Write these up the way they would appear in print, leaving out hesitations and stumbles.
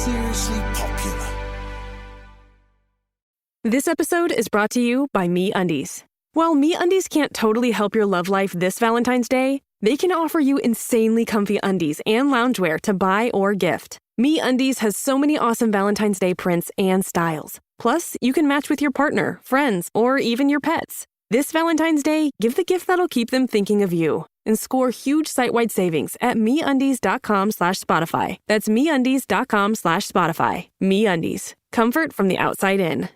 seriously popular. This episode is brought to you by MeUndies. While MeUndies can't totally help your love life this Valentine's Day, they can offer you insanely comfy undies and loungewear to buy or gift. MeUndies has so many awesome Valentine's Day prints and styles. Plus, you can match with your partner, friends, or even your pets. This Valentine's Day, give the gift that'll keep them thinking of you and score huge site-wide savings at MeUndies.com/Spotify. That's MeUndies.com/Spotify. MeUndies. Comfort from the outside in.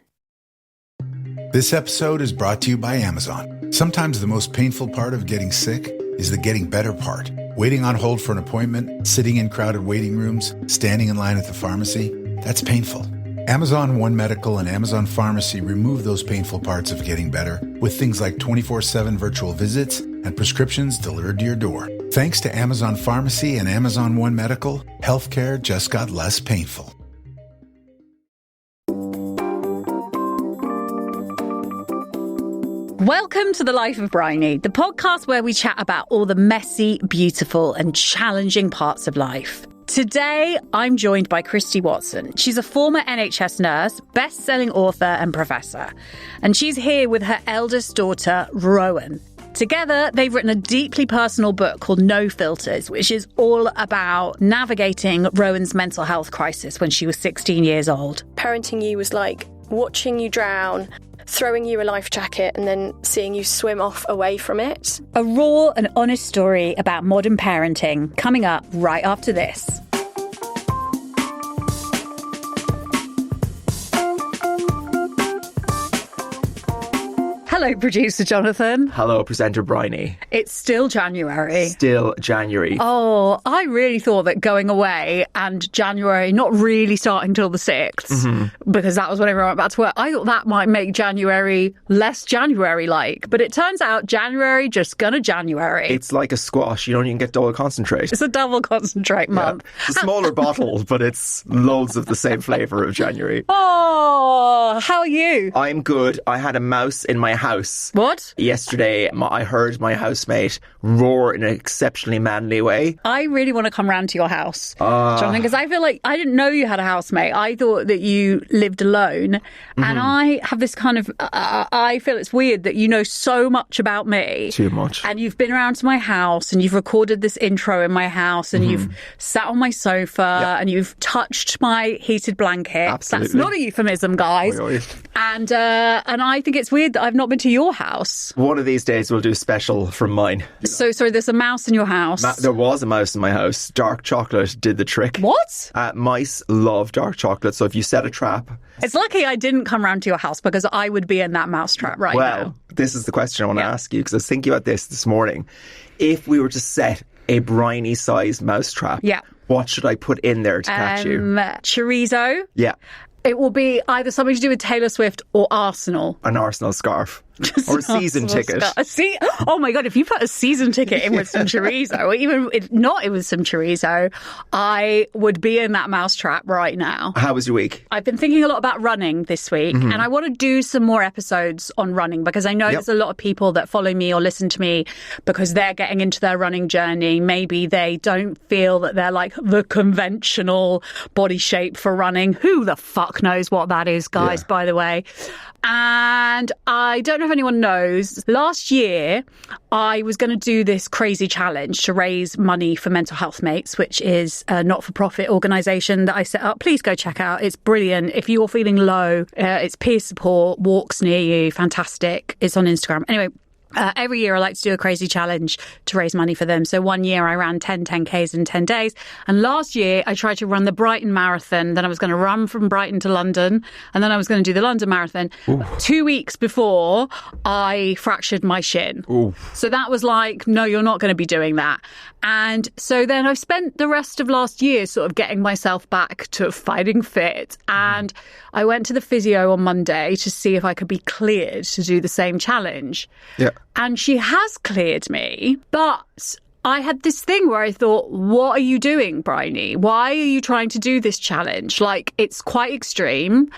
This episode is brought to you by Amazon. Sometimes the most painful part of getting sick is the getting better part. Waiting on hold for an appointment, sitting in crowded waiting rooms, standing in line at the pharmacy, that's painful. Amazon One Medical and Amazon Pharmacy remove those painful parts of getting better with things like 24/7 virtual visits and prescriptions delivered to your door. Thanks to Amazon Pharmacy and Amazon One Medical, healthcare just got less painful. Welcome to the Life of Bryony, the podcast where we chat about all the messy, beautiful and challenging parts of life. Today, I'm joined by Christie Watson. She's a former NHS nurse, best-selling author and professor. And she's here with her eldest daughter, Rowan. Together, they've written a deeply personal book called No Filters, which is all about navigating Rowan's mental health crisis when she was 16 years old. Parenting you was like watching you drown, throwing you a life jacket and then seeing you swim off away from it. A raw and honest story about modern parenting coming up right after this. Hello, producer Jonathan. Hello, presenter Bryony. It's still January. Still January. Oh, I really thought that going away and January not really starting till the 6th, because that was when everyone went back to work, I thought that might make January less January-like. But it turns out January just gonna January. It's like a squash. You don't even get double concentrate. It's a double concentrate month. Yeah. It's a smaller bottle, but it's loads of the same flavour of January. Oh, how are you? I'm good. I had a mouse in my house. What? Yesterday, I heard my housemate roar in an exceptionally manly way. I really want to come round to your house, Jonathan, because I feel like I didn't know you had a housemate. I thought that you lived alone. And I have this kind of, I feel it's weird that you know so much about me. Too much. And you've been around to my house and you've recorded this intro in my house and you've sat on my sofa and you've touched my heated blanket. Absolutely. That's not a euphemism, guys. And I think it's weird that I've not been to your house. One of these days we'll do a special from mine. So, sorry, there's a mouse in your house? There was a mouse in my house. Dark chocolate did the trick. What? Mice love dark chocolate, so if you set a trap... It's lucky I didn't come round to your house because I would be in that mousetrap now. Well, this is the question I want to ask you because I was thinking about this morning. If we were to set a Bryony-sized mousetrap, what should I put in there to catch you? Chorizo. Yeah. It will be either something to do with Taylor Swift or Arsenal. An Arsenal scarf. Or a season ticket. Oh my God, if you put a season ticket in with some chorizo, or even if not with some chorizo, I would be in that mousetrap right now. How was your week? I've been thinking a lot about running this week, and I want to do some more episodes on running because I know there's a lot of people that follow me or listen to me because they're getting into their running journey. Maybe they don't feel that they're like the conventional body shape for running. Who the fuck knows what that is, guys, by the way. And I don't know if anyone knows, last year I was going to do this crazy challenge to raise money for Mental Health Mates, which is a not-for-profit organisation that I set up. Please go check out. It's brilliant. If you're feeling low, it's peer support, walks near you, fantastic. It's on Instagram. Anyway, every year I like to do a crazy challenge to raise money for them. So one year I ran 10Ks in 10 days. And last year I tried to run the Brighton Marathon. Then I was going to run from Brighton to London. And then I was going to do the London Marathon. Ooh. 2 weeks before I fractured my shin. Ooh. So that was like, no, you're not going to be doing that. And so then I spent the rest of last year sort of getting myself back to fighting fit. And I went to the physio on Monday to see if I could be cleared to do the same challenge. Yeah. And she has cleared me, but I had this thing where I thought, what are you doing, Bryony? Why are you trying to do this challenge? Like, it's quite extreme.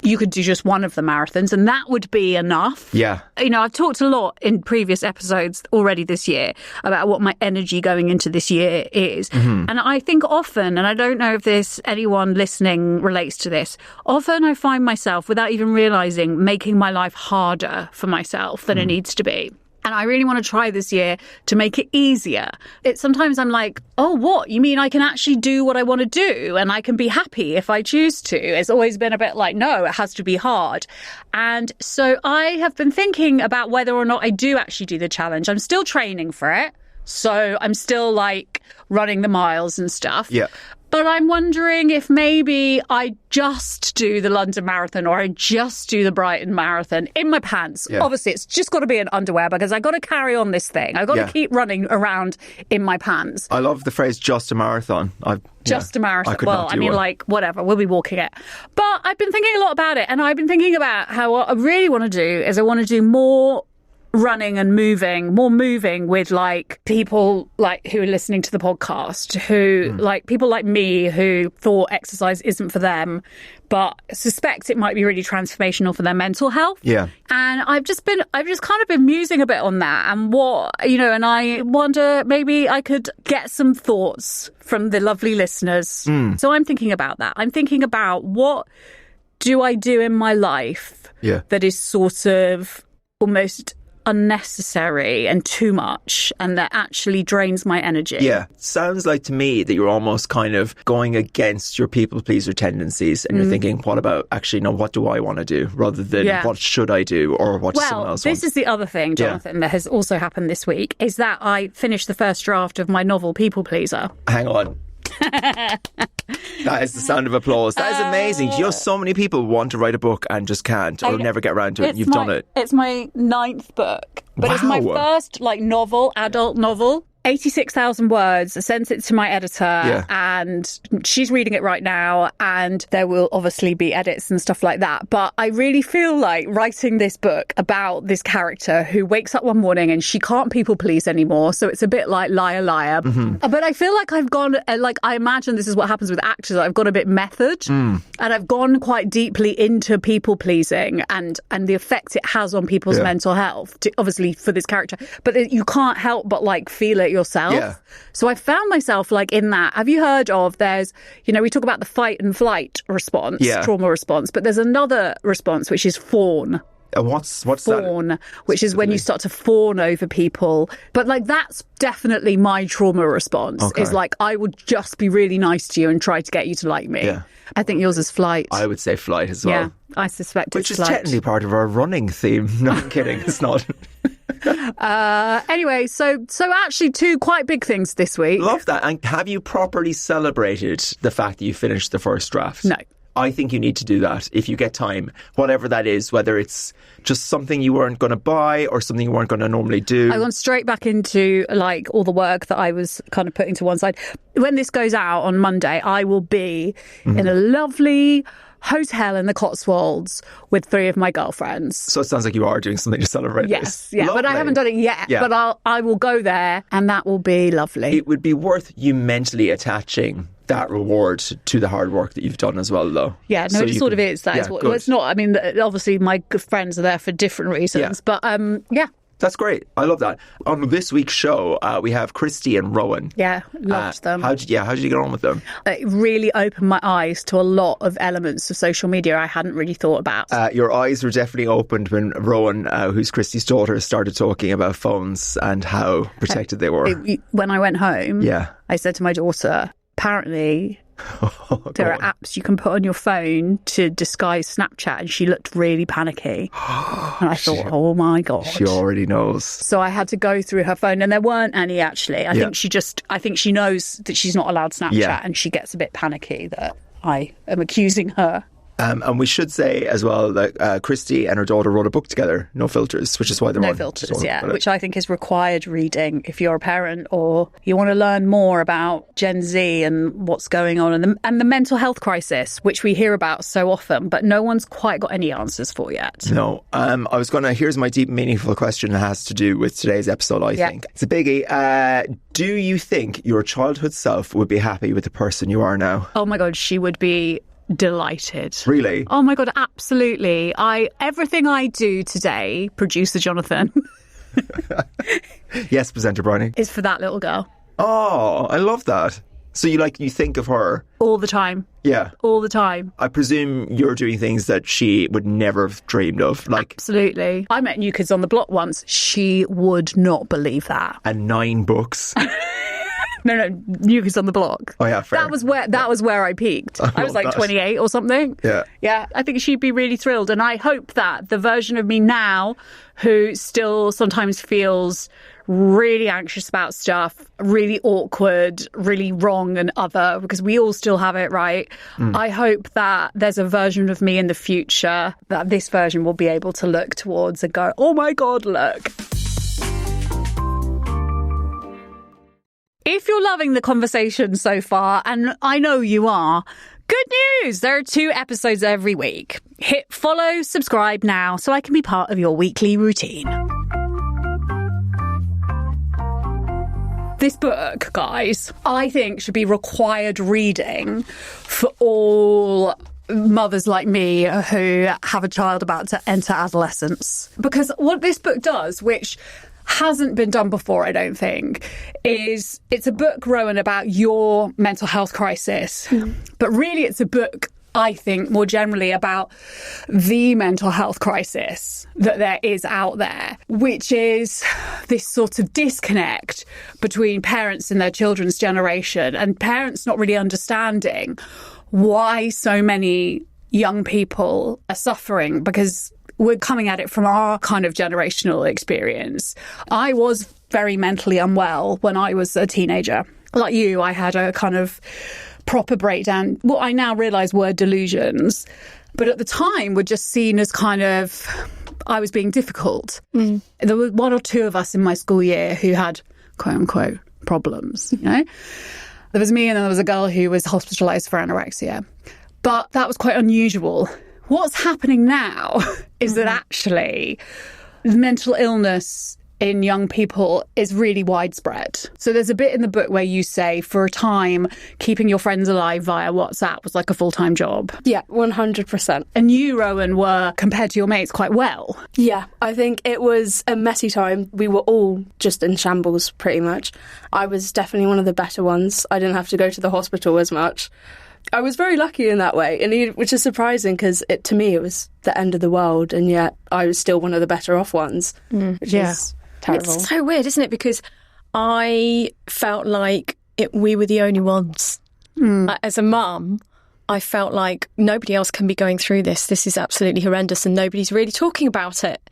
You could do just one of the marathons and that would be enough. Yeah. You know, I've talked a lot in previous episodes already this year about what my energy going into this year is. And I think often, and I don't know if anyone listening relates to this, often I find myself, without even realising, making my life harder for myself than it needs to be. And I really want to try this year to make it easier. Sometimes I'm like, oh, what? You mean I can actually do what I want to do and I can be happy if I choose to? It's always been a bit like, no, it has to be hard. And so I have been thinking about whether or not I do actually do the challenge. I'm still training for it. So I'm still like running the miles and stuff. Yeah. But I'm wondering if maybe I just do the London Marathon or I just do the Brighton Marathon in my pants. Yeah. Obviously, it's just got to be in underwear because I got to carry on this thing. I got to keep running around in my pants. I love the phrase "just a marathon." Just a marathon. Well, I mean, like, whatever. We'll be walking it. But I've been thinking a lot about it, and I've been thinking about how what I really want to do is I want to do more running and more moving with like people like who are listening to the podcast, who like people like me who thought exercise isn't for them, but suspect it might be really transformational for their mental health. Yeah. And I've just kind of been musing a bit on that and and I wonder maybe I could get some thoughts from the lovely listeners. So I'm thinking about that. I'm thinking about what do I do in my life that is sort of almost unnecessary and too much and that actually drains my energy. Yeah. Sounds like to me that you're almost kind of going against your people pleaser tendencies and you're thinking, what about actually, no, what do I want to do rather than what should I do or what does someone else want? This is the other thing, Jonathan, that has also happened this week is that I finished the first draft of my novel People Pleaser. Hang on. That is the sound of applause. That is amazing. You know, so many people want to write a book and just can't or never get around to it. You've done it. It's my 9th book, but it's my first adult novel. 86,000 words. I sent it to my editor and she's reading it right now and there will obviously be edits and stuff like that. But I really feel like writing this book about this character who wakes up one morning and she can't people please anymore. So it's a bit like liar, liar. But I feel like I've gone, I imagine this is what happens with actors. I've gone a bit method and I've gone quite deeply into people pleasing and the effect it has on people's mental health, obviously for this character. But you can't help but feel it yourself. Yeah. So I found myself in that. Have you heard of we talk about the fight and flight response, trauma response, but there's another response which is fawn. What's fawn, that? Which is when you start to fawn over people. But that's definitely my trauma response. Okay. Is I would just be really nice to you and try to get you to like me. Yeah. I think yours is flight. I would say flight as well. Yeah, I suspect it's flight. Which is technically part of our running theme. No, I'm kidding. It's not. Anyway, so actually 2 quite big things this week. Love that. And have you properly celebrated the fact that you finished the first draft? No. I think you need to do that if you get time, whatever that is, whether it's just something you weren't going to buy or something you weren't going to normally do. I went straight back into all the work that I was kind of putting to one side. When this goes out on Monday, I will be in a lovely hotel in the Cotswolds with 3 of my girlfriends. So it sounds like you are doing something to celebrate this. Yes, but I haven't done it yet. Yeah. But I will go there and that will be lovely. It would be worth you mentally attaching that reward to the hard work that you've done as well, though. Yeah, no, it sort of is. That is what it's not. I mean, obviously my friends are there for different reasons, but That's great. I love that. On this week's show, we have Christie and Rowan. Yeah, loved them. How did you get on with them? It really opened my eyes to a lot of elements of social media I hadn't really thought about. Your eyes were definitely opened when Rowan, who's Christie's daughter, started talking about phones and how protected they were. When I went home, I said to my daughter, apparently there are apps you can put on your phone to disguise Snapchat, and she looked really panicky. And I thought, oh my God. She already knows. So I had to go through her phone, and there weren't any actually. I think she knows that she's not allowed Snapchat, and she gets a bit panicky that I am accusing her And we should say as well that Christie and her daughter wrote a book together, No Filters, which is why they're No on. Filters, yeah, which I think is required reading if you're a parent or you want to learn more about Gen Z and what's going on and the mental health crisis, which we hear about so often, but no one's quite got any answers for yet. No. Here's my deep, meaningful question that has to do with today's episode, I think. It's a biggie. Do you think your childhood self would be happy with the person you are now? Oh my God, she would be delighted. Really? Oh my God, absolutely. Everything I do today, producer Jonathan, yes, presenter Bryony, is for that little girl. Oh, I love that. So you think of her all the time. Yeah, all the time. I presume you're doing things that she would never have dreamed of. Absolutely. I met New Kids on the Block once. She would not believe that. And 9 books. No, New Kids on the Block. Oh yeah, fair. That was where I peaked. I was like 28 or something. Yeah. I think she'd be really thrilled, and I hope that the version of me now, who still sometimes feels really anxious about stuff, really awkward, really wrong and other, because we all still have it, right? I hope that there's a version of me in the future that this version will be able to look towards and go, oh my God, look. If you're loving the conversation so far, and I know you are, good news! There are 2 episodes every week. Hit follow, subscribe now so I can be part of your weekly routine. This book, guys, I think should be required reading for all mothers like me who have a child about to enter adolescence. Because what this book does, which hasn't been done before, I don't think, is it's a book, Rowan, about your mental health crisis. But really it's a book, I think, more generally about the mental health crisis that there is out there, which is this sort of disconnect between parents and their children's generation, and parents not really understanding why so many young people are suffering, because we're coming at it from our kind of generational experience. I was very mentally unwell when I was a teenager. Like you, I had a kind of proper breakdown. What I now realise were delusions, but at the time were just seen as kind of, I was being difficult. There were 1 or 2 of us in my school year who had, quote unquote, problems, you know? There was me and then there was a girl who was hospitalised for anorexia. But that was quite unusual. What's happening now is that actually mental illness in young people is really widespread. So there's a bit in the book where you say, for a time, keeping your friends alive via WhatsApp was like a full-time job. Yeah, 100%. And you, Rowan, were, compared to your mates, quite well. Yeah, I think it was a messy time. We were all just in shambles, pretty much. I was definitely one of the better ones. I didn't have to go to the hospital as much. I was very lucky in that way, which is surprising because to me it was the end of the world, and yet I was still one of the better off ones, which is terrible. It's so weird, isn't it? Because I felt like we were the only ones. As a mum, I felt like nobody else can be going through this. This is absolutely horrendous and nobody's really talking about it.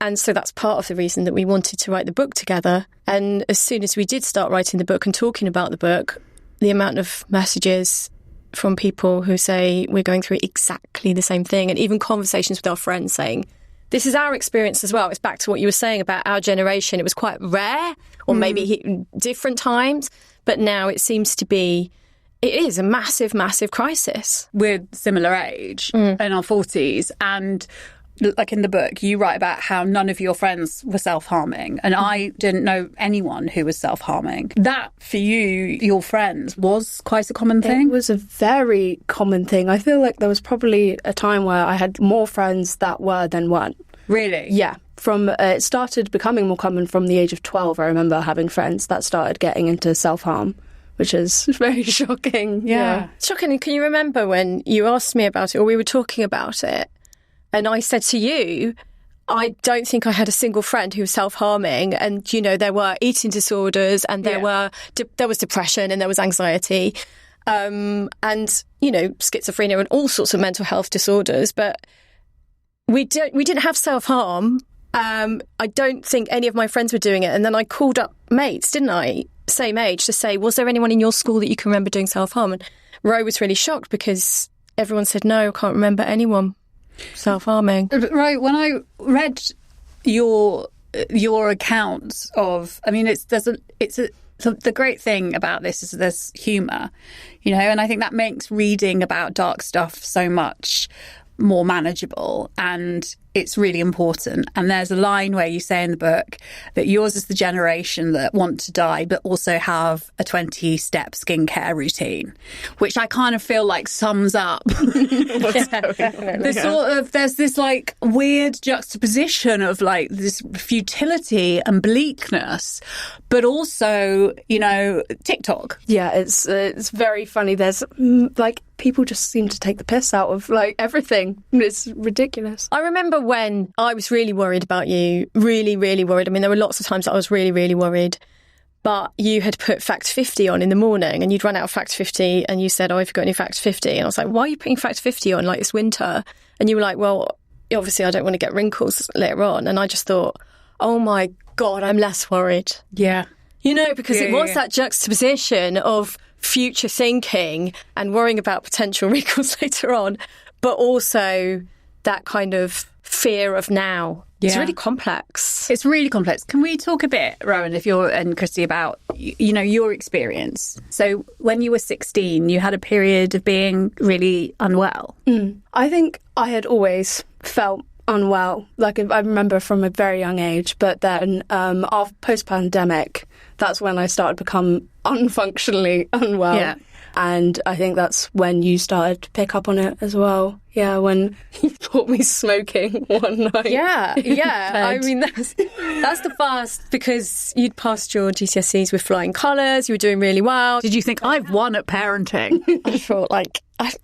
And so that's part of the reason that we wanted to write the book together. And as soon as we did start writing the book and talking about the book, the amount of messages from people who say we're going through exactly the same thing, and even conversations with our friends saying, this is our experience as well. It's back to what you were saying about our generation. It was quite rare, or maybe different times, but now it seems to be, it is a massive, massive crisis. We're similar age, in our 40s, and like in the book, you write about how none of your friends were self-harming, and I didn't know anyone who was self-harming. That, for you, your friends, was quite a common thing? It was a very common thing. I feel like there was probably a time where I had more friends that were than weren't. Really? Yeah. It started becoming more common from the age of 12. I remember having friends that started getting into self-harm, which is very shocking. Yeah. Shocking. Can you remember when you asked me about it, or we were talking about it, and I said to you, I don't think I had a single friend who was self-harming. And, you know, there were eating disorders, and there was depression, and there was anxiety, and, you know, schizophrenia and all sorts of mental health disorders. But we didn't have self-harm. I don't think any of my friends were doing it. And then I called up mates, didn't I, same age, to say, was there anyone in your school that you can remember doing self-harm? And Ro was really shocked because everyone said, no, I can't remember anyone self-harming. Right. When I read your account of, I mean, the great thing about this is there's humour, and I think that makes reading about dark stuff so much more manageable, and it's really important. And there's a line where you say in the book that yours is the generation that want to die but also have a 20-step skincare routine, which I kind of feel like sums up there's this like weird juxtaposition of like this futility and bleakness, but also, TikTok. Yeah, it's very funny. There's like people just seem to take the piss out of like everything. It's ridiculous. I remember when I was really worried about you, really, really worried. I mean, there were lots of times that I was really, really worried. But you had put Fact 50 on in the morning and you'd run out of Fact 50 and you said, oh, have you got any Fact 50? And I was like, why are you putting Fact 50 on? Like, it's winter. And you were like, well, obviously I don't want to get wrinkles later on. And I just thought, oh my God, I'm less worried. Yeah. Because it was that juxtaposition of future thinking and worrying about potential wrinkles later on, but also that kind of fear of now. Yeah. It's really complex. It's really complex. Can we talk a bit, Rowan, and Christie, about, your experience? So when you were 16, you had a period of being really unwell. I think I had always felt unwell. Like, I remember from a very young age, but then after post-pandemic, that's when I started to become unfunctionally unwell. Yeah. And I think that's when you started to pick up on it as well. Yeah, when you caught me smoking one night. Yeah. I mean, that's the first, because you'd passed your GCSEs with flying colours, you were doing really well. Did you think, I've won at parenting? I thought, I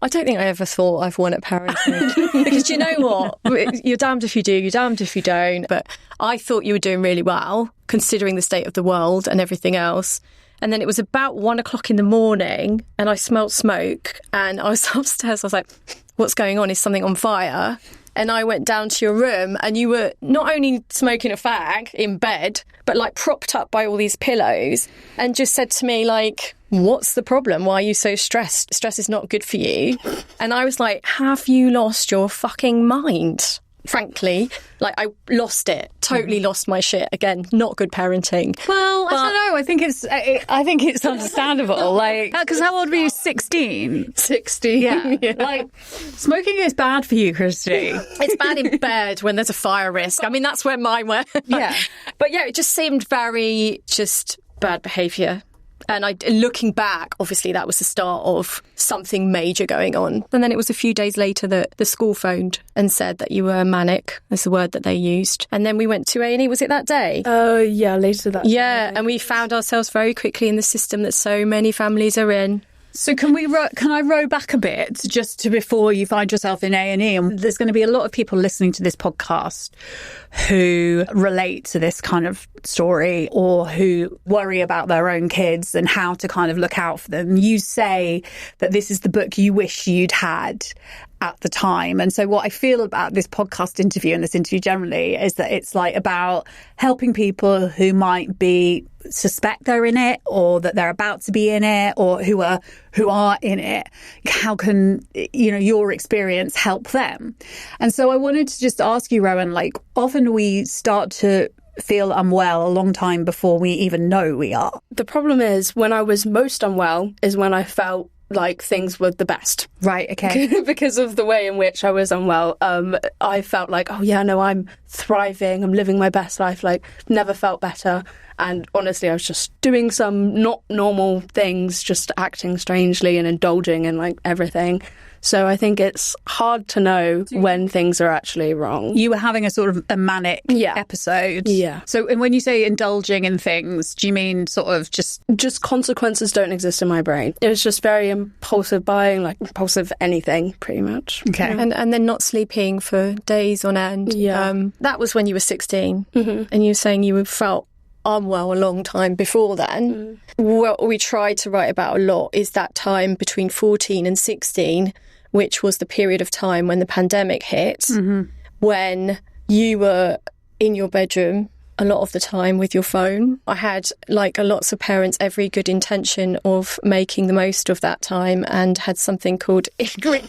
don't think I ever thought I've won at parenting. Because you know what? You're damned if you do, you're damned if you don't. But I thought you were doing really well, considering the state of the world and everything else. And then it was about 1 o'clock in the morning and I smelled smoke and I was upstairs. I was like, what's going on? Is something on fire? And I went down to your room and you were not only smoking a fag in bed, but like propped up by all these pillows, and just said to me, like, what's the problem? Why are you so stressed? Stress is not good for you. And I was like, have you lost your fucking mind? Frankly, like, I lost it. Totally lost my shit. Again, not good parenting. Well, I don't know. I think it's understandable. Like, because how old were you? 16? 16. Yeah. Like, smoking is bad for you, Christie. It's bad in bed when there's a fire risk. I mean, that's where mine were. Yeah. But yeah, it just seemed very just bad behaviour. And looking back, obviously that was the start of something major going on. And then it was a few days later that the school phoned and said that you were manic, is the word that they used. And then we went to A&E. Was it that day? Yeah, later that day. Yeah, and we found ourselves very quickly in the system that so many families are in. So can I row back a bit just to before you find yourself in A&E? And there's going to be a lot of people listening to this podcast who relate to this kind of story or who worry about their own kids and how to kind of look out for them. You say that this is the book you wish you'd had at the time. And so what I feel about this podcast interview and this interview generally is that it's like about helping people who might suspect they're in it or that they're about to be in it or who are in it. How can, your experience help them? And so I wanted to just ask you, Rowan, like, often we start to feel unwell a long time before we even know we are. The problem is when I was most unwell is when I felt like things were the best. Right, okay. Because of the way in which I was unwell. I felt like, oh yeah, no, I'm thriving, I'm living my best life, like never felt better. And honestly, I was just doing some not normal things, just acting strangely and indulging in like everything. So I think it's hard to know when things are actually wrong. You were having a sort of a manic episode. Yeah. So and when you say indulging in things, do you mean sort of just consequences don't exist in my brain? It was just very impulsive buying, like impulsive anything, pretty much. Okay. Yeah. And then not sleeping for days on end. Yeah. That was when you were 16. Mm-hmm. And you were saying you felt unwell a long time before then. What we tried to write about a lot is that time between 14 and 16, which was the period of time when the pandemic hit, when you were in your bedroom a lot of the time with your phone. I had, like lots of parents, every good intention of making the most of that time, and had something called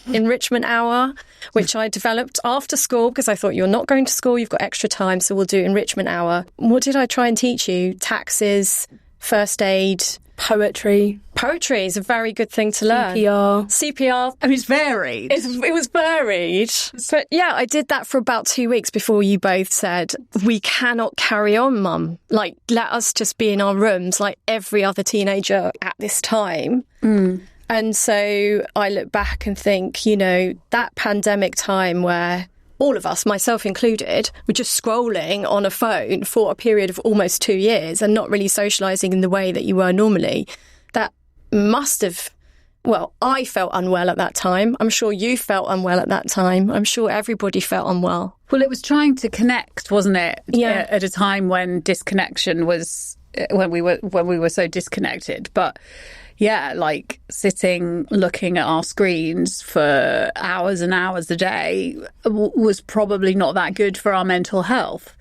enrichment hour, which I developed after school because I thought, you're not going to school, you've got extra time, so we'll do enrichment hour. What did I try and teach you? Taxes, first aid, poetry. Poetry is a very good thing to learn. CPR. I mean, it's varied. It was varied. But yeah, I did that for about 2 weeks before you both said, we cannot carry on, Mum. Like, let us just be in our rooms like every other teenager at this time. And so I look back and think, you know, that pandemic time where all of us, myself included, were just scrolling on a phone for a period of almost 2 years and not really socialising in the way that you were normally. That must have, well, I felt unwell at that time. I'm sure you felt unwell at that time. I'm sure everybody felt unwell. Well, it was trying to connect, wasn't it? Yeah. At a time when disconnection was, when we were so disconnected. But yeah, like sitting looking at our screens for hours and hours a day was probably not that good for our mental health.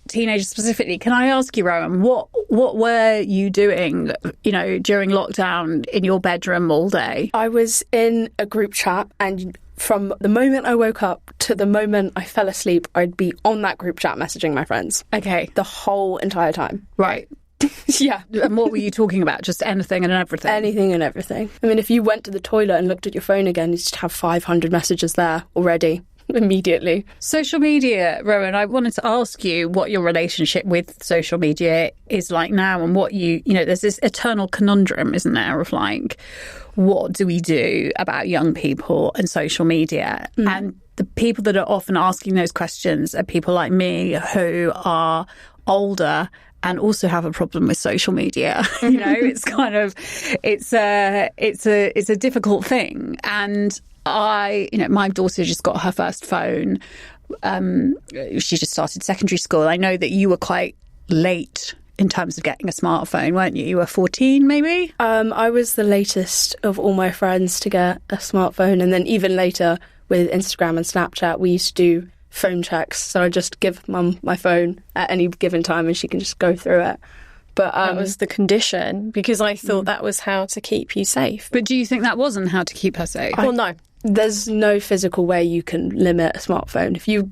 Teenagers specifically, can I ask you, Rowan, what were you doing, you know, during lockdown in your bedroom all day? I was in a group chat, and from the moment I woke up to the moment I fell asleep, I'd be on that group chat messaging my friends. Okay. The whole entire time. Right. Yeah. And what were you talking about? Just anything and everything? Anything and everything. I mean, if you went to the toilet and looked at your phone again, you'd just have 500 messages there already, immediately. Social media, Rowan, I wanted to ask you what your relationship with social media is like now, and what you know, there's this eternal conundrum, isn't there, of like, what do we do about young people and social media? And the people that are often asking those questions are people like me who are older and also have a problem with social media. You know, it's kind of, it's a difficult thing. And my daughter just got her first phone. She just started secondary school. I know that you were quite late in terms of getting a smartphone, weren't you? You were 14, maybe? I was the latest of all my friends to get a smartphone. And then even later with Instagram and Snapchat, we used to do phone checks. So I just give Mum my phone at any given time and she can just go through it. But that was the condition, because I thought that was how to keep you safe. But do you think that wasn't how to keep her safe? Well, no. There's no physical way you can limit a smartphone. If you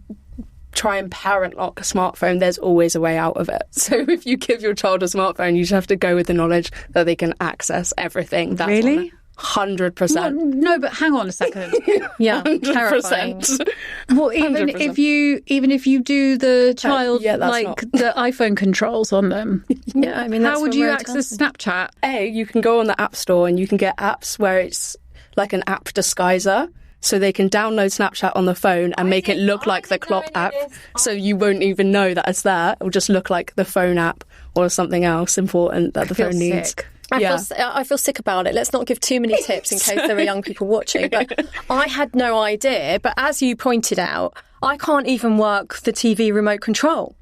try and parent lock a smartphone, there's always a way out of it. So if you give your child a smartphone, you just have to go with the knowledge that they can access everything. That's really? 100%. Well, no, but hang on a second. Yeah, 100%. Well, even 100%. if you do the child the iPhone controls on them, yeah, I mean, that's how would you access Snapchat? You can go on the App Store and you can get apps where it's like an app disguiser. So they can download Snapchat on the phone and make it look like the Clop app. So you won't even know that it's there. It will just look like the phone app or something else important that the phone needs. Sick. I feel sick about it. Let's not give too many tips in case there are young people watching. But I had no idea. But as you pointed out, I can't even work the TV remote control.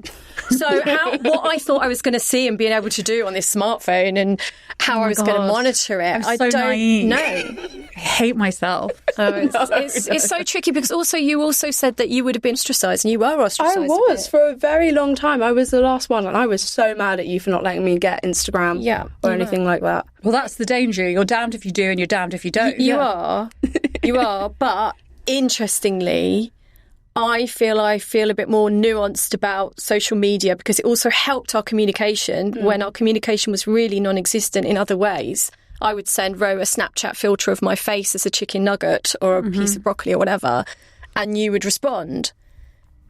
So what I thought I was going to see and being able to do on this smartphone and how I was going to monitor it, I don't know. I hate myself. It's so tricky, because you also said that you would have been ostracised, and you were ostracised. I was for a very long time. I was the last one, and I was so mad at you for not letting me get Instagram or anything like that. Well, that's the danger. You're damned if you do and you're damned if you don't. You are. But interestingly, I feel a bit more nuanced about social media, because it also helped our communication when our communication was really non-existent in other ways. I would send Ro a Snapchat filter of my face as a chicken nugget or a piece of broccoli or whatever, and you would respond.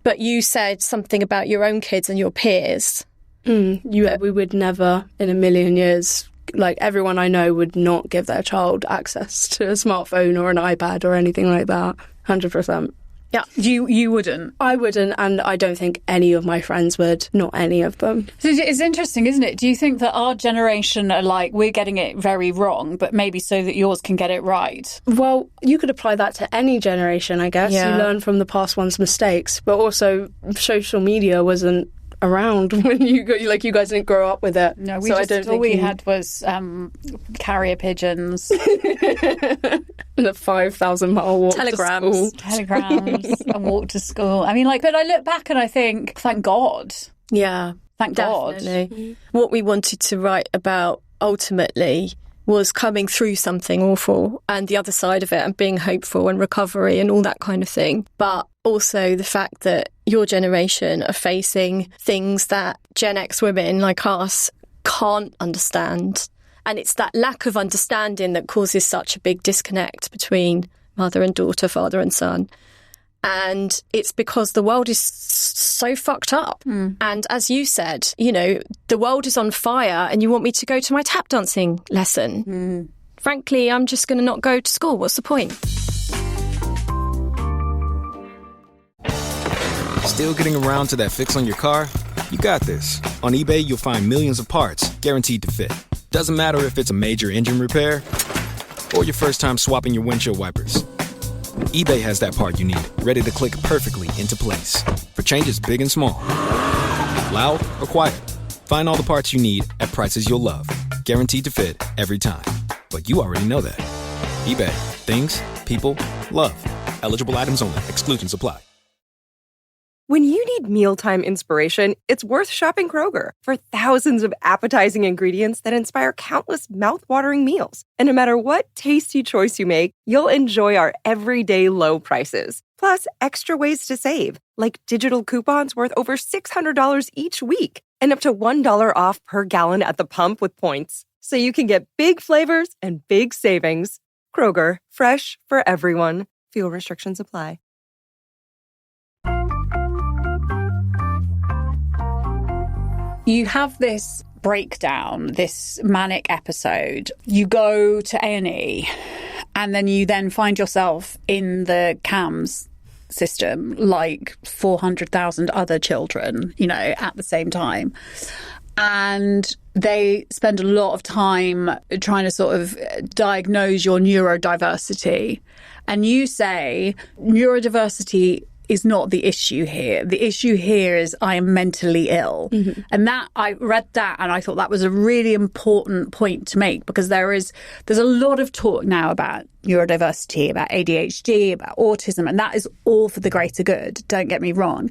But you said something about your own kids and your peers. We would never in a million years, like everyone I know would not give their child access to a smartphone or an iPad or anything like that. 100%. Yeah, you wouldn't. I wouldn't, and I don't think any of my friends would. Not any of them. So it's interesting, isn't it? Do you think that our generation are like, we're getting it very wrong, but maybe so that yours can get it right? Well, you could apply that to any generation, I guess. Yeah. You learn from the past one's mistakes, but also social media wasn't around when you guys didn't grow up with it. No, all we had was carrier pigeons. And a 5,000-mile walk Telegrams. to school. And walk to school. I mean, but I look back and I think, thank God. Yeah. Thank definitely. What we wanted to write about ultimately was coming through something awful and the other side of it and being hopeful and recovery and all that kind of thing. But also the fact that your generation are facing things that Gen X women like us can't understand. And it's that lack of understanding that causes such a big disconnect between mother and daughter, father and son. And it's because the world is so fucked up. And as you said, you know, the world is on fire and you want me to go to my tap dancing lesson. Frankly, I'm just going to not go to school. What's the point? Still getting around to that fix on your car? You got this. On eBay, you'll find millions of parts guaranteed to fit. Doesn't matter if it's a major engine repair or your first time swapping your windshield wipers. eBay has that part you need, ready to click perfectly into place. For changes big and small. Loud or quiet. Find all the parts you need at prices you'll love. Guaranteed to fit every time. But you already know that. eBay. Things, people, love. Eligible items only. Exclusions apply. When you need mealtime inspiration, it's worth shopping Kroger for thousands of appetizing ingredients that inspire countless mouth-watering meals. And no matter what tasty choice you make, you'll enjoy our everyday low prices. Plus, extra ways to save, like digital coupons worth over $600 each week and up to $1 off per gallon at the pump with points. So you can get big flavors and big savings. Kroger, fresh for everyone. Fuel restrictions apply. You have this breakdown, this manic episode. You go to A&E and then you then find yourself in the CAMHS system like 400,000 other children, you know, at the same time. And they spend a lot of time trying to sort of diagnose your neurodiversity. And you say neurodiversity is not the issue here. The issue here is I am mentally ill. And that, I read that and I thought that was a really important point to make, because there's a lot of talk now about neurodiversity, about ADHD, about autism, and that is all for the greater good, don't get me wrong.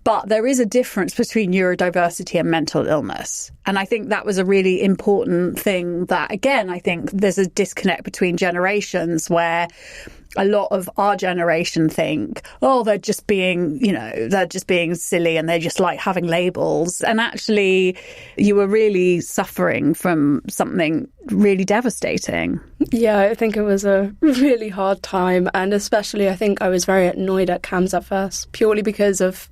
But there is a difference between neurodiversity and mental illness. And I think that was a really important thing that, again, I think there's a disconnect between generations where a lot of our generation think, oh, they're just being, you know, they're just being silly and they just like having labels. And actually, you were really suffering from something really devastating. Yeah, I think it was a really hard time. And especially, I think I was very annoyed at CAMHS at first, purely because of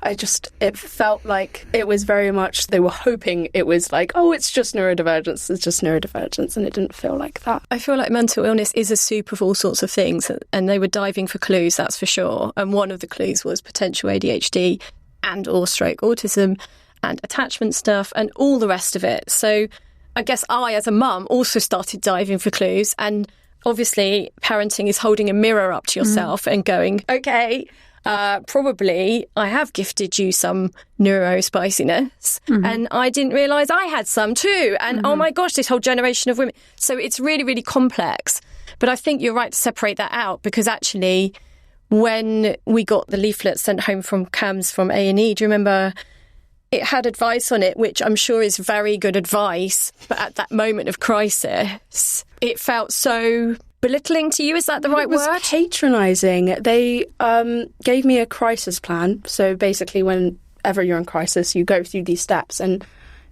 it felt like it was very much, they were hoping it was like, oh, it's just neurodivergence, and it didn't feel like that. I feel like mental illness is a soup of all sorts of things, and they were diving for clues, that's for sure. And one of the clues was potential ADHD and or stroke autism and attachment stuff and all the rest of it. So I guess I, as a mum, also started diving for clues. And obviously, parenting is holding a mirror up to yourself and going, okay, probably I have gifted you some neurospiciness and I didn't realise I had some too. And oh my gosh, this whole generation of women. So it's really, really complex. But I think you're right to separate that out, because actually when we got the leaflet sent home from CAMHS from A&E, do you remember it had advice on it, which I'm sure is very good advice. But at that moment of crisis, it felt so belittling to you. Is that the right word? It was patronising. They gave me a crisis plan. So basically, whenever you're in crisis, you go through these steps. And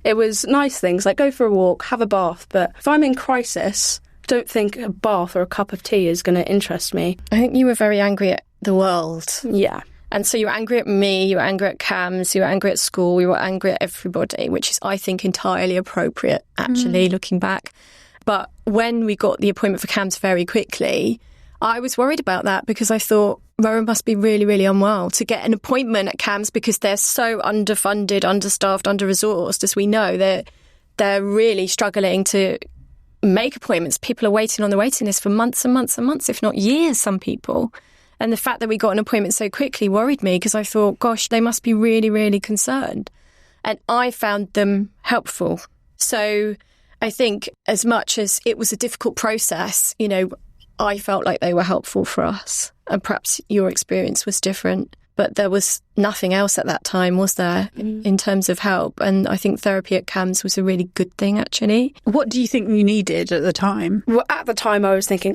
it was nice things like go for a walk, have a bath. But if I'm in crisis, don't think a bath or a cup of tea is going to interest me. I think you were very angry at the world. Yeah. And so you were angry at me, you were angry at CAMHS, you were angry at school, you were angry at everybody, which is, I think, entirely appropriate, actually, looking back. But when we got the appointment for CAMHS very quickly, I was worried about that, because I thought Rowan must be really, really unwell to get an appointment at CAMHS, because they're so underfunded, understaffed, under-resourced, as we know. They're really struggling to make appointments. People are waiting on the waiting list for months and months and months, if not years, some people. And the fact that we got an appointment so quickly worried me, because I thought, gosh, they must be really, really concerned. And I found them helpful. So I think as much as it was a difficult process, you know, I felt like they were helpful for us. And perhaps your experience was different. But there was nothing else at that time, was there, in terms of help? And I think therapy at CAMHS was a really good thing, actually. What do you think you needed at the time? Well, at the time, I was thinking,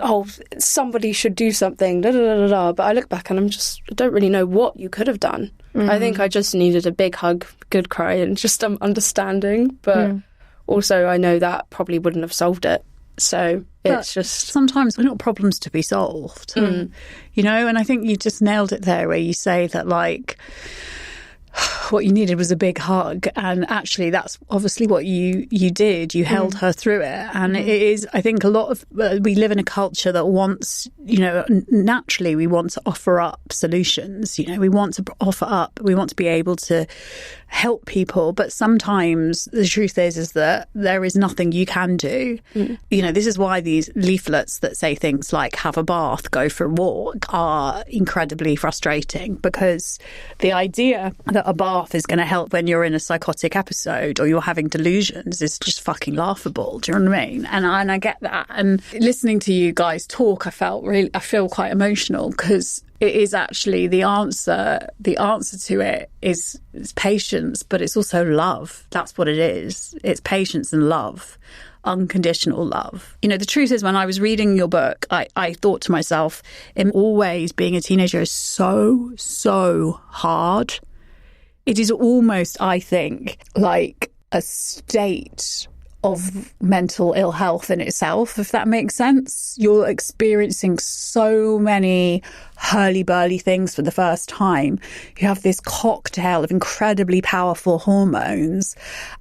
somebody should do something, But I look back and I don't really know what you could have done. I think I just needed a big hug, good cry, and just understanding. But also, I know that probably wouldn't have solved it. So it's just... Sometimes we're not problems to be solved, you know, and I think you just nailed it there where you say that, like, what you needed was a big hug. And actually, that's obviously what you did. You held her through it. And it is, I think, a lot of... we live in a culture that wants, you know, naturally we want to offer up solutions. You know, we want to offer up, we want to be able to help people. But sometimes the truth is that there is nothing you can do. You know, this is why these leaflets that say things like have a bath, go for a walk are incredibly frustrating, because the idea that a bath is going to help when you're in a psychotic episode or you're having delusions is just fucking laughable. Do you know what I mean? And I get that. And listening to you guys talk, I feel quite emotional, because it is actually the answer to it is patience, but it's also love. That's what it is. It's patience and love, unconditional love. You know, the truth is, when I was reading your book, I thought to myself, in all ways, being a teenager is so, so hard. It is almost, I think, like a state of mental ill health in itself, if that makes sense. You're experiencing so many hurly-burly things for the first time. You have this cocktail of incredibly powerful hormones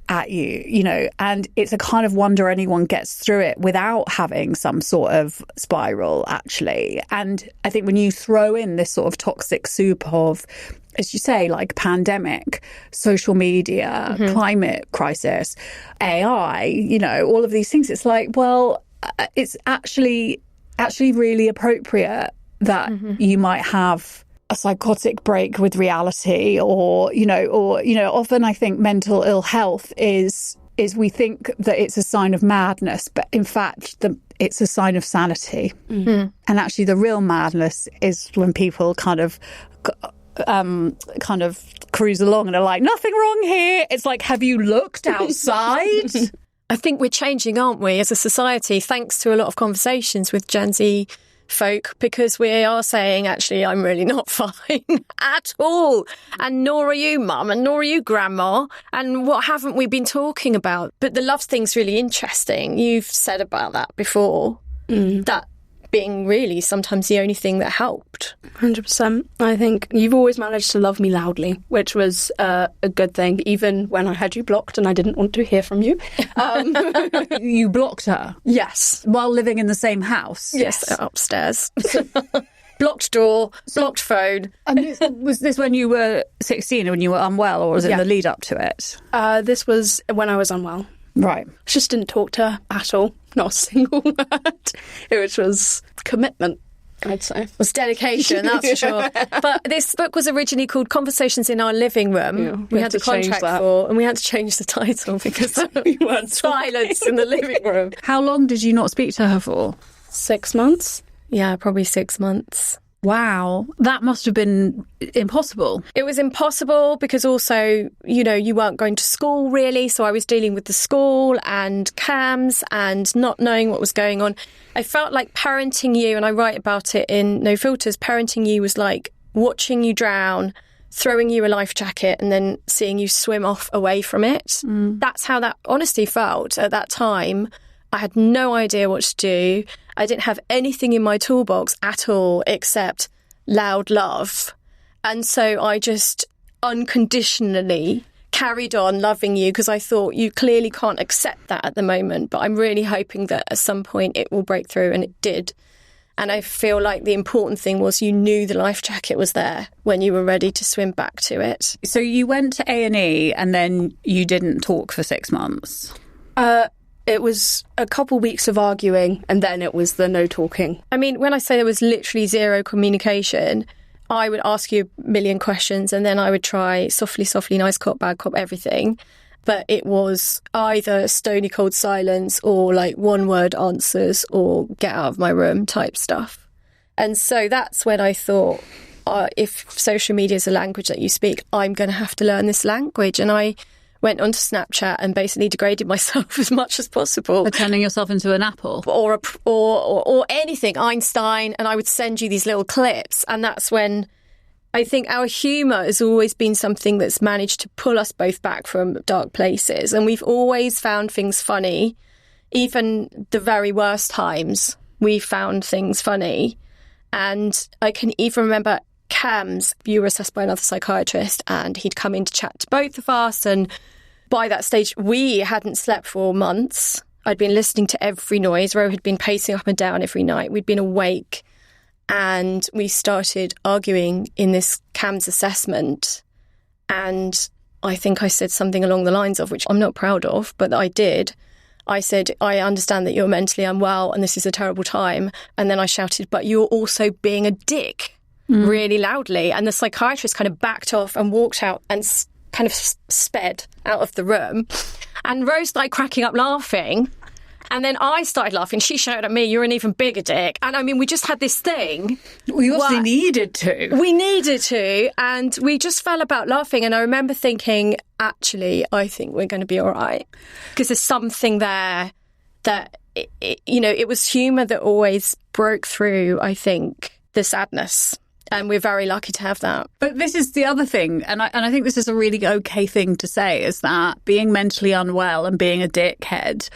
at you, you know, and it's a kind of wonder anyone gets through it without having some sort of spiral, actually. And I think when you throw in this sort of toxic soup of, as you say, like pandemic, social media, climate crisis, AI, you know, all of these things, it's like, well, it's actually really appropriate that you might have a psychotic break with reality, or often I think mental ill health is we think that it's a sign of madness, but in fact it's a sign of sanity. And actually the real madness is when people kind of cruise along and are like, nothing wrong here. It's like, have you looked outside? I think we're changing, aren't we, as a society, thanks to a lot of conversations with Gen Z folk, because we are saying, actually, I'm really not fine at all. And nor are you, Mum, and nor are you, Grandma. And what haven't we been talking about? But the love thing's really interesting. You've said about that before, that being really sometimes the only thing that helped. 100%. I think you've always managed to love me loudly, which was a good thing, even when I had you blocked and I didn't want to hear from you. You blocked her? Yes. While living in the same house? Yes, upstairs. Blocked door, blocked phone. And was this when you were 16, when you were unwell, or was it in the lead up to it? This was when I was unwell. Right. Just didn't talk to her at all. Not a single word. Which was commitment, I'd say. It was dedication, that's for sure. But this book was originally called Conversations in Our Living Room. Yeah, we had the contract for, and we had to change the title because we weren't silence in the living room. How long did you not speak to her for? 6 months. Yeah, probably 6 months. Wow, that must have been impossible. It was impossible because also, you know, you weren't going to school really. So I was dealing with the school and CAMHS and not knowing what was going on. I felt like parenting you, and I write about it in No Filters, parenting you was like watching you drown, throwing you a life jacket and then seeing you swim off away from it. That's how that honestly felt at that time. I had no idea what to do. I didn't have anything in my toolbox at all except loud love. And so I just unconditionally carried on loving you because I thought you clearly can't accept that at the moment. But I'm really hoping that at some point it will break through, and it did. And I feel like the important thing was you knew the life jacket was there when you were ready to swim back to it. So you went to A&E and then you didn't talk for 6 months? It was a couple weeks of arguing, and then it was the no talking. I mean, when I say there was literally zero communication, I would ask you a million questions and then I would try softly, nice cop, bad cop, everything. But it was either stony cold silence or like one word answers or get out of my room type stuff. And so that's when I thought, if social media is a language that you speak, I'm going to have to learn this language. And I went onto Snapchat and basically degraded myself as much as possible. For turning yourself into an apple. Or anything, Einstein, and I would send you these little clips. And that's when I think our humour has always been something that's managed to pull us both back from dark places. And we've always found things funny. Even the very worst times, we found things funny. And I can even remember Cam's, you were assessed by another psychiatrist, and he'd come in to chat to both of us. And by that stage, we hadn't slept for months. I'd been listening to every noise. Ro had been pacing up and down every night. We'd been awake. And we started arguing in this Cam's assessment. And I think I said something along the lines of, which I'm not proud of, but I did. I said, I understand that you're mentally unwell and this is a terrible time. And then I shouted, but you're also being a dick. Really loudly. And the psychiatrist kind of backed off and walked out and kind of sped out of the room. And Rose started cracking up laughing. And then I started laughing. She shouted at me, you're an even bigger dick. And I mean, we just had this thing. We obviously needed to. We needed to. And we just fell about laughing. And I remember thinking, actually, I think we're going to be all right. Because there's something there that, it was humour that always broke through, I think, the sadness. And we're very lucky to have that. But this is the other thing, and I think this is a really okay thing to say, is that being mentally unwell and being a dickhead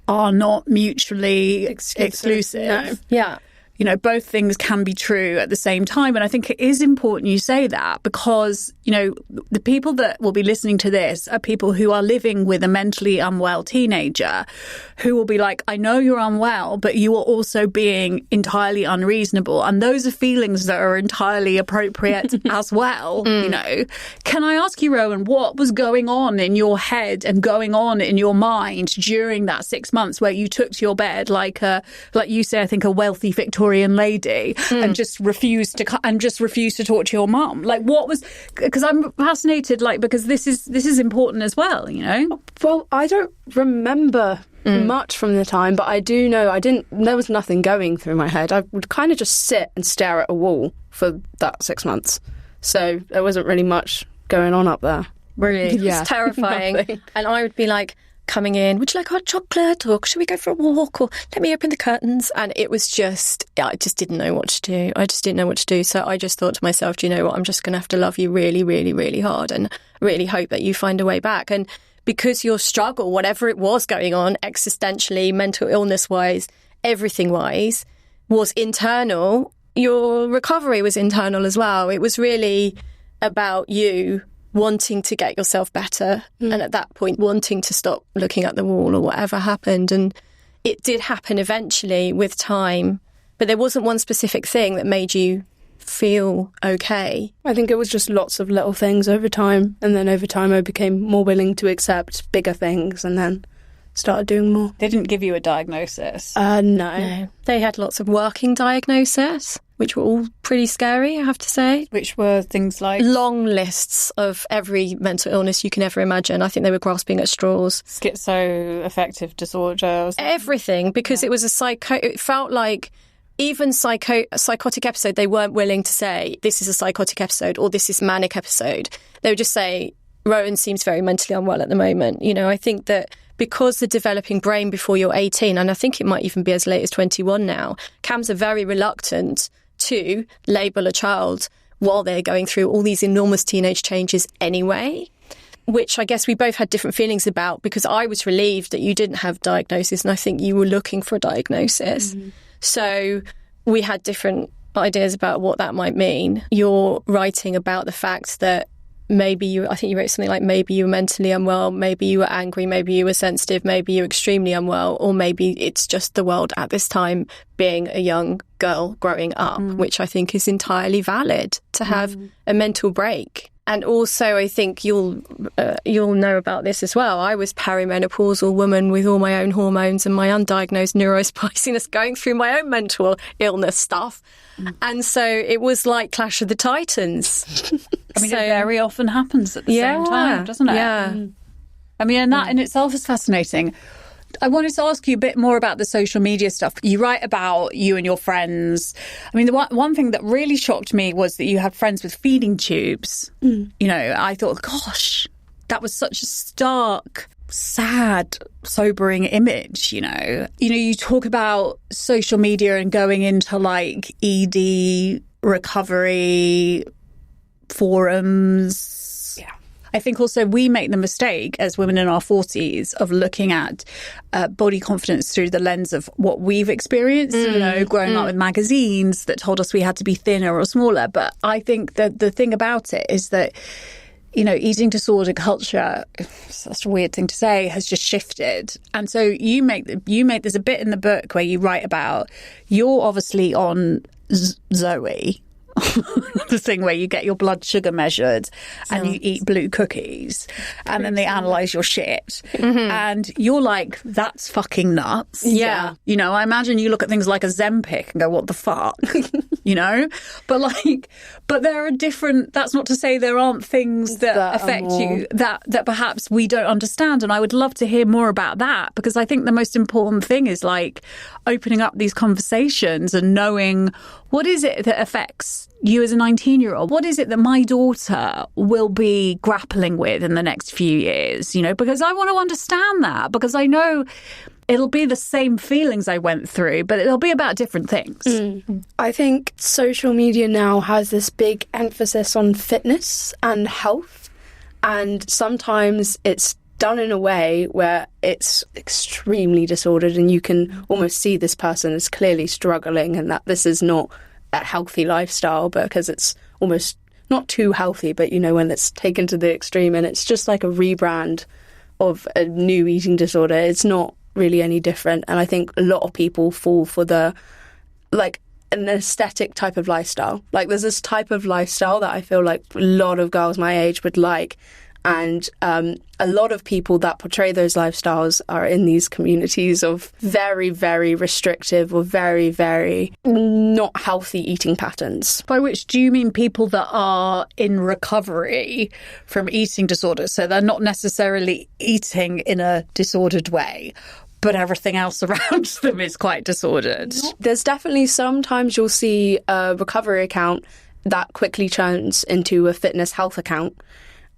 are not mutually exclusive. No. Yeah. Both things can be true at the same time. And I think it is important you say that because, the people that will be listening to this are people who are living with a mentally unwell teenager who will be like, I know you're unwell, but you are also being entirely unreasonable. And those are feelings that are entirely appropriate as well. Can I ask you, Rowan, what was going on in your head and going on in your mind during that 6 months where you took to your bed like you say, I think a wealthy Victorian lady and just refused to talk to your mum? Like, what was, because I'm fascinated, because this is important as well, Well, I don't remember much from the time, but I do know there was nothing going through my head. I would kind of just sit and stare at a wall for that 6 months. So there wasn't really much going on up there. Really? Yeah. It's terrifying. And I would be like, coming in, would you like hot chocolate, or should we go for a walk, or let me open the curtains? And it was just, I just didn't know what to do. I just didn't know what to do. So I just thought to myself, do you know what? I'm just going to have to love you really, really, really hard and really hope that you find a way back. And because your struggle, whatever it was going on, existentially, mental illness-wise, everything-wise, was internal, your recovery was internal as well. It was really about you wanting to get yourself better and at that point wanting to stop looking at the wall or whatever happened. And it did happen eventually with time, but there wasn't one specific thing that made you feel okay. I think it was just lots of little things over time, and then over time I became more willing to accept bigger things and then started doing more. They didn't give you a diagnosis? No. They had lots of working diagnoses, which were all pretty scary, I have to say. Which were things like? Long lists of every mental illness you can ever imagine. I think they were grasping at straws. Schizoaffective disorder. Everything, because it was it felt like even psychotic episode, they weren't willing to say, this is a psychotic episode or this is manic episode. They would just say, Rowan seems very mentally unwell at the moment. I think that because the developing brain before you're 18, and I think it might even be as late as 21 now, CAMs are very reluctant to label a child while they're going through all these enormous teenage changes anyway, which I guess we both had different feelings about, because I was relieved that you didn't have diagnosis and I think you were looking for a diagnosis. So we had different ideas about what that might mean. You're writing about the fact that I think you wrote something like, maybe you were mentally unwell, maybe you were angry, maybe you were sensitive, maybe you were extremely unwell, or maybe it's just the world at this time being a young girl growing up, which I think is entirely valid to have a mental break. And also, I think you'll know about this as well. I was perimenopausal woman with all my own hormones and my undiagnosed neurospiciness going through my own mental illness stuff. And so it was like Clash of the Titans. I mean, it very often happens at the same time, doesn't it? Yeah. I mean, and that in itself is fascinating. I wanted to ask you a bit more about the social media stuff. You write about you and your friends. I mean, the one thing that really shocked me was that you had friends with feeding tubes. You know, I thought, gosh, that was such a stark, sad, sobering image, you know. You talk about social media and going into like ED recovery forums. I think also we make the mistake as women in our 40s of looking at body confidence through the lens of what we've experienced, growing up with magazines that told us we had to be thinner or smaller. But I think that the thing about it is that, eating disorder culture, such a weird thing to say, has just shifted. And so you make there's a bit in the book where you write about, you're obviously on Zoe, the thing where you get your blood sugar measured and you eat blue cookies and then they analyse your shit. And you're like, that's fucking nuts. Yeah. I imagine you look at things like Ozempic and go, what the fuck? But there are different, that's not to say there aren't things that affect you that perhaps we don't understand. And I would love to hear more about that, because I think the most important thing is like opening up these conversations and knowing, what is it that affects you as a 19-year-old? What is it that my daughter will be grappling with in the next few years? Because I want to understand that, because I know it'll be the same feelings I went through, but it'll be about different things. I think social media now has this big emphasis on fitness and health, and sometimes it's done in a way where it's extremely disordered and you can almost see this person is clearly struggling and that this is not a healthy lifestyle, because it's almost not too healthy, but when it's taken to the extreme and it's just like a rebrand of a new eating disorder. It's not really any different. And I think a lot of people fall for an aesthetic type of lifestyle. Like, there's this type of lifestyle that I feel like a lot of girls my age would like. And a lot of people that portray those lifestyles are in these communities of very, very restrictive or very, very not healthy eating patterns. By which do you mean people that are in recovery from eating disorders? So they're not necessarily eating in a disordered way, but everything else around them is quite disordered. There's definitely sometimes you'll see a recovery account that quickly turns into a fitness health account,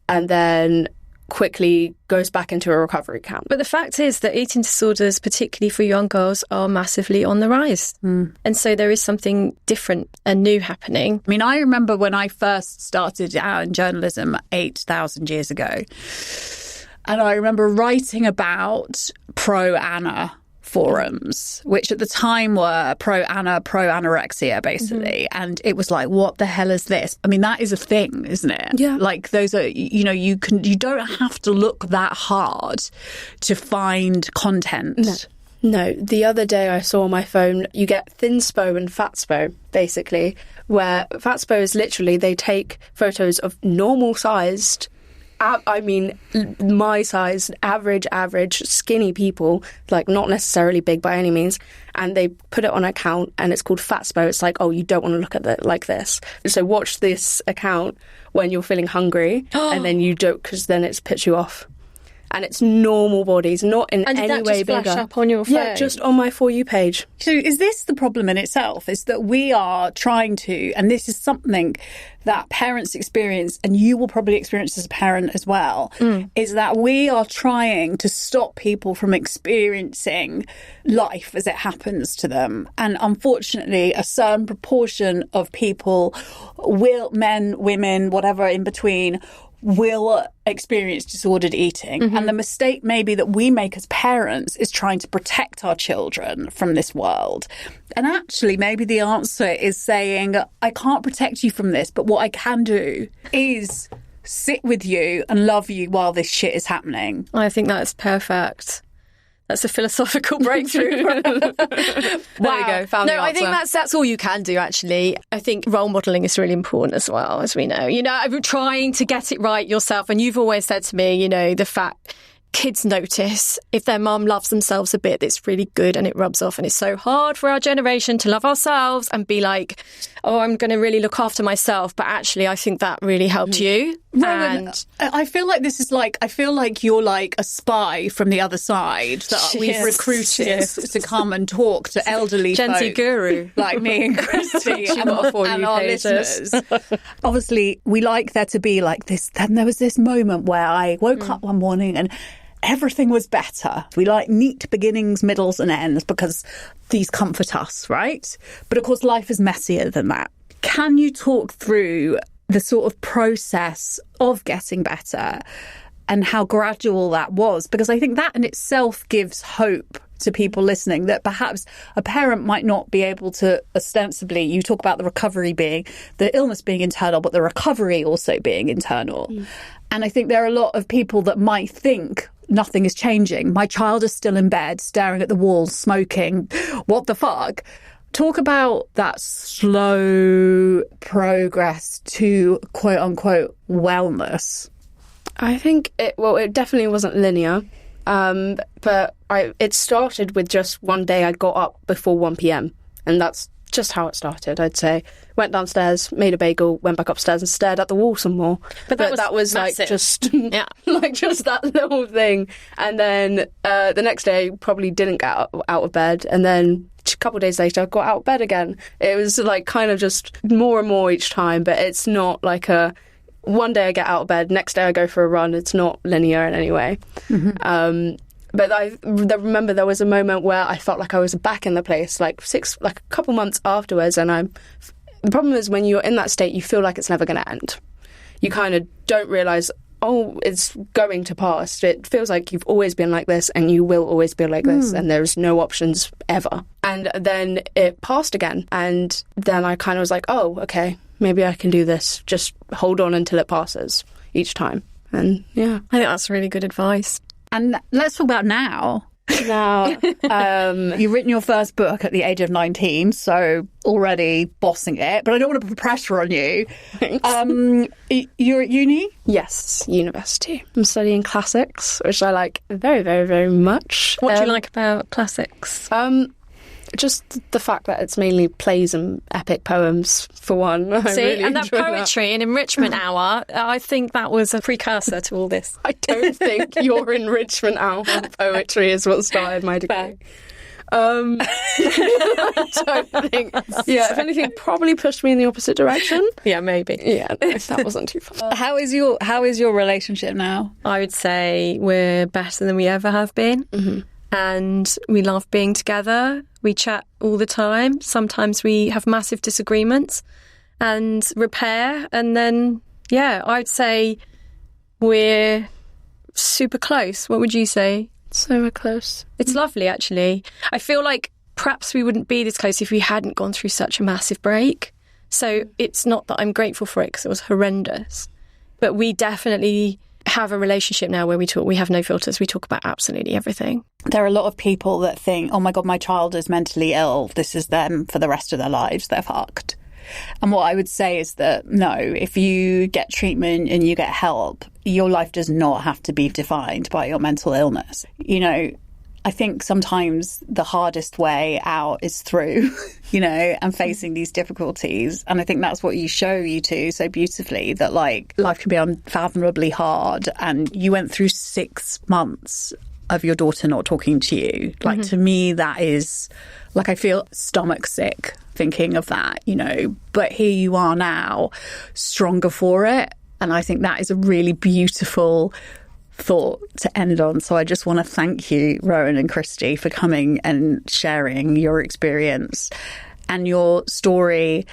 and then quickly goes back into a recovery account. But the fact is that eating disorders, particularly for young girls, are massively on the rise. And so there is something different and new happening. I mean, I remember when I first started out in journalism 8,000 years ago, and I remember writing about pro-Anna forums, which at the time were pro-Anna, pro-anorexia, basically. And it was like, what the hell is this? I mean, that is a thing, isn't it? Yeah. Like, those are, you don't have to look that hard to find content. No. The other day I saw on my phone, you get thinspo and fatspo, basically, where fatspo is literally they take photos of normal-sized, my size, average, skinny people, like not necessarily big by any means, and they put it on an account and it's called Fatspo. It's like, oh, you don't want to look at it like this. So watch this account when you're feeling hungry and then you don't, because then it's puts you off. And it's normal bodies, not in any way bigger. And did that just flash up on your phone? Yeah, just on my For You page. So is this the problem in itself? Is that we are trying to, and this is something that parents experience, and you will probably experience as a parent as well, is that we are trying to stop people from experiencing life as it happens to them. And unfortunately, a certain proportion of people men, women, whatever in between, will experience disordered eating. And the mistake maybe that we make as parents is trying to protect our children from this world. And actually, maybe the answer is saying, I can't protect you from this, but what I can do is sit with you and love you while this shit is happening. I think that's perfect. That's a philosophical breakthrough. There you go. Found the answer. I think that's all you can do, actually. I think role modelling is really important as well, as we know. Trying to get it right yourself. And you've always said to me, the fact kids notice if their mum loves themselves a bit, it's really good and it rubs off. And it's so hard for our generation to love ourselves and be like, oh, I'm going to really look after myself. But actually, I think that really helped you. Rowan, I feel like you're like a spy from the other side that we've recruited to come and talk to elderly Gen Z folk guru like me and Christie and our listeners. Obviously, we like there to be like this. Then there was this moment where I woke up one morning and everything was better. We like neat beginnings, middles and ends because these comfort us, right? But of course, life is messier than that. Can you talk through the sort of process of getting better and how gradual that was? Because I think that in itself gives hope to people listening that perhaps a parent might not be able to ostensibly, you talk about the recovery being, the illness being internal, but the recovery also being internal. And I think there are a lot of people that might think nothing is changing. My child is still in bed, staring at the wall, smoking. What the fuck? Talk about that slow progress to quote unquote wellness. I think it definitely wasn't linear. But it started with just one day I got up before 1 p.m. and that's just how it started, I'd say. Went downstairs, made a bagel, went back upstairs and stared at the wall some more. But that was like just like just that little thing. And then the next day probably didn't get out of bed, and then a couple of days later I got out of bed again. It was like kind of just more and more each time, but it's not like a one day I get out of bed, next day I go for a run. It's not linear in any way. But I remember there was a moment where I felt like I was back in the place, like a couple months afterwards. And the problem is when you're in that state, you feel like it's never going to end. You kind of don't realise, it's going to pass. It feels like you've always been like this and you will always be like this and there's no options ever. And then it passed again. And then I kind of was like, okay, maybe I can do this. Just hold on until it passes each time. And yeah. I think that's really good advice. And let's talk about now. You've written your first book at the age of 19, so already bossing it. But I don't want to put pressure on you. You're at uni? Yes, university. I'm studying classics, which I like very, very, very much. What do you like about classics? Just the fact that it's mainly plays and epic poems, for one. Really and that poetry and enrichment hour, I think that was a precursor to all this. I don't think your enrichment hour poetry is what started my degree. I don't think. Yeah, if anything, probably pushed me in the opposite direction. Yeah, maybe. Yeah, no, that wasn't too far. How is your relationship now? I would say we're better than we ever have been. And we love being together. We chat all the time. Sometimes we have massive disagreements and repair. And then, I'd say we're super close. What would you say? So we're close. It's lovely, actually. I feel like perhaps we wouldn't be this close if we hadn't gone through such a massive break. So it's not that I'm grateful for it because it was horrendous. But we definitely have a relationship now where we have no filters. We talk about absolutely everything. There are a lot of people that think, oh my God, my child is mentally ill. This is them for the rest of their lives. They're fucked. And what I would say is that, no, if you get treatment and you get help, your life does not have to be defined by your mental illness. You know, I think sometimes the hardest way out is through, and facing these difficulties. And I think that's what you show you two so beautifully, that like life can be unfathomably hard. And you went through 6 months of your daughter not talking to you. Like to me, that is like, I feel stomach sick thinking of that, but here you are now, stronger for it. And I think that is a really beautiful thought to end on. So I just want to thank you, Rowan and Christie, for coming and sharing your experience and your story,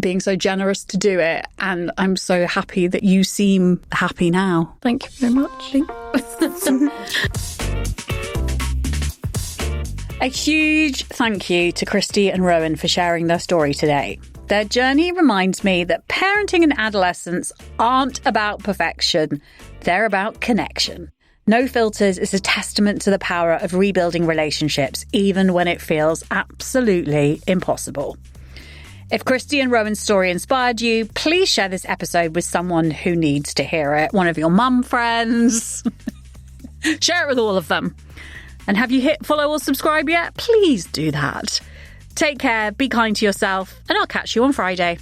being so generous to do it. And I'm so happy that you seem happy now. Thank you very much. A huge thank you to Christie and Rowan for sharing their story today. Their journey reminds me that parenting and adolescence aren't about perfection. They're about connection. No Filters is a testament to the power of rebuilding relationships, even when it feels absolutely impossible. If Christie and Rowan's story inspired you, please share this episode with someone who needs to hear it. One of your mum friends. Share it with all of them. And have you hit follow or subscribe yet? Please do that. Take care, be kind to yourself, and I'll catch you on Friday.